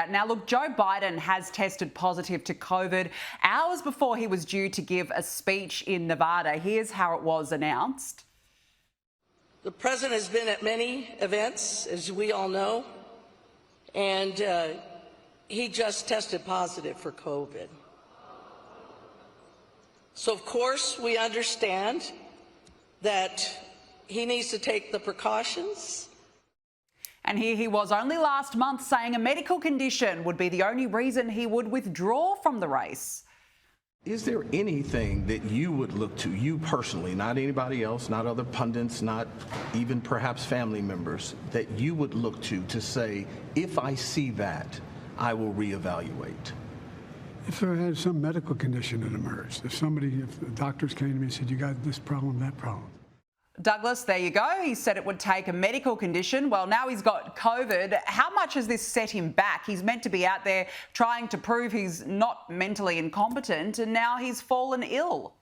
Now, look, Joe Biden has tested positive to COVID hours before he was due to give a speech in Nevada. Here's how it was announced. The president has been at many events, as we all know, and he just tested positive for COVID. So, of course, we understand that he needs to take the precautions. And here he was only last month saying a medical condition would be the only reason he would withdraw from the race. Is there anything that you would look to, you personally, not anybody else, not other pundits, not even perhaps family members, that you would look to say, if I see that, I will reevaluate? If there had some medical condition that emerged, if the doctors came to me and said, you got this problem, that problem. Douglas, there you go. He said it would take a medical condition. Well, now he's got COVID. How much has this set him back? He's meant to be out there trying to prove he's not mentally incompetent, and now he's fallen ill.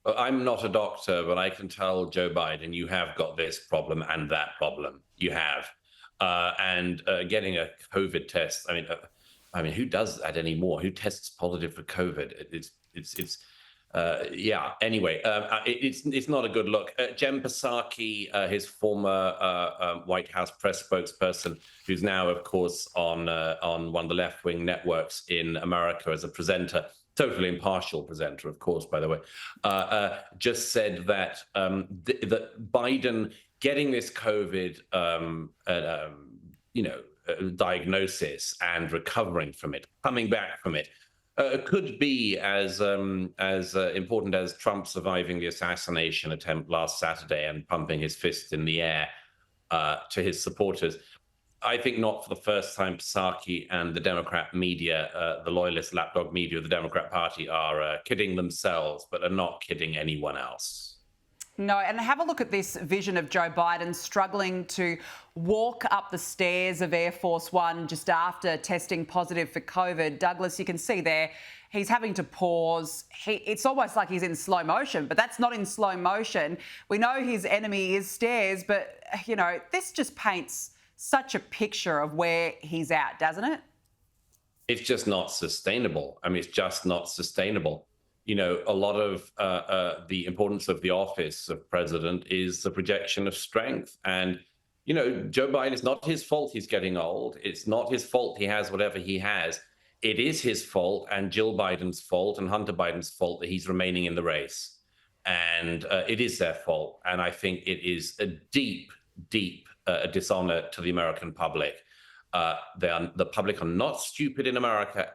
Well, I'm not a doctor, but I can tell Joe Biden, you have got this problem and that problem. You have. Getting a COVID test, I mean, who does that anymore? Who tests positive for COVID? Anyway, it's not a good look. Jen Psaki, his former White House press spokesperson, who's now, of course, on one of the left-wing networks in America as a presenter, totally impartial presenter, of course, by the way, just said that that Biden getting this COVID, diagnosis and recovering from it, coming back from it, could be as important as Trump surviving the assassination attempt last Saturday and pumping his fist in the air to his supporters. I think not for the first time Psaki and the Democrat media, the loyalist lapdog media of the Democrat Party, are kidding themselves, but are not kidding anyone else. No, and have a look at this vision of Joe Biden struggling to walk up the stairs of Air Force One just after testing positive for COVID. Douglas, you can see there, he's having to pause. It's almost like he's in slow motion, but that's not in slow motion. We know his enemy is stairs, but, this just paints such a picture of where he's at, doesn't it? It's just not sustainable. It's just not sustainable. A lot of the importance of the office of president is the projection of strength. And, Joe Biden, it's not his fault he's getting old. It's not his fault he has whatever he has. It is his fault and Jill Biden's fault and Hunter Biden's fault that he's remaining in the race. And it is their fault. And I think it is a deep, deep dishonor to the American public. The public are not stupid in America,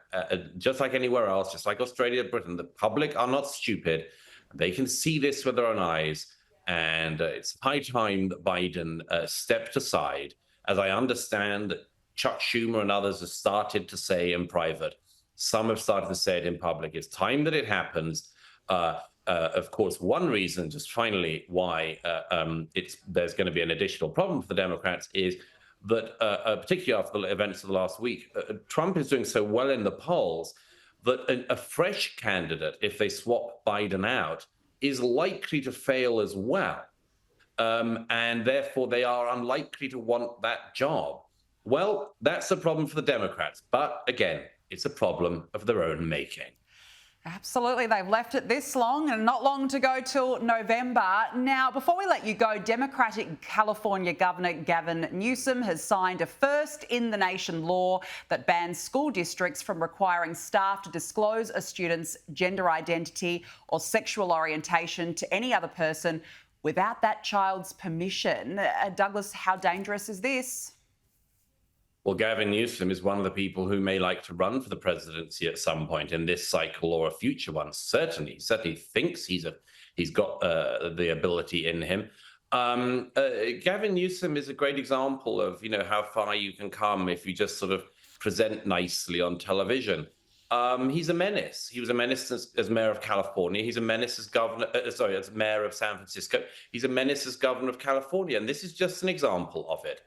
just like anywhere else, just like Australia, Britain. The public are not stupid. They can see this with their own eyes. And it's high time that Biden stepped aside, as I understand Chuck Schumer and others have started to say in private. Some have started to say it in public. It's time that it happens. Of course, one reason, just finally, why there's going to be an additional problem for the Democrats is that, particularly after the events of the last week, Trump is doing so well in the polls that a fresh candidate, if they swap Biden out, is likely to fail as well. And therefore, they are unlikely to want that job. Well, that's a problem for the Democrats. But again, it's a problem of their own making. Absolutely. They've left it this long and not long to go till November. Now, before we let you go, Democratic California Governor Gavin Newsom has signed a first-in-the-nation law that bans school districts from requiring staff to disclose a student's gender identity or sexual orientation to any other person without that child's permission. Douglas, how dangerous is this? Well, Gavin Newsom is one of the people who may like to run for the presidency at some point in this cycle or a future one. Certainly thinks he's got the ability in him. Gavin Newsom is a great example of how far you can come if you just sort of present nicely on television. He's a menace. He was a menace as mayor of California. He's a menace as as mayor of San Francisco. He's a menace as governor of California, and this is just an example of it.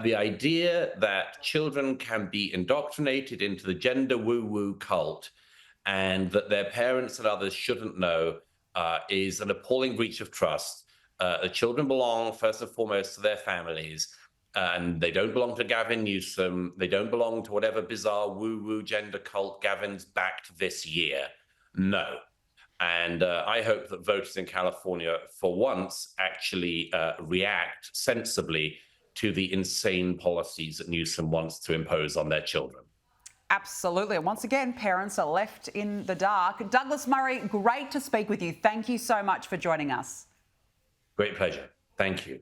The idea that children can be indoctrinated into the gender woo-woo cult and that their parents and others shouldn't know is an appalling breach of trust. The children belong, first and foremost, to their families. and they don't belong to Gavin Newsom. They don't belong to whatever bizarre woo-woo gender cult Gavin's backed this year. No. And I hope that voters in California, for once, actually react sensibly to the insane policies that Newsom wants to impose on their children. Absolutely. And once again, parents are left in the dark. Douglas Murray, great to speak with you. Thank you so much for joining us. Great pleasure. Thank you.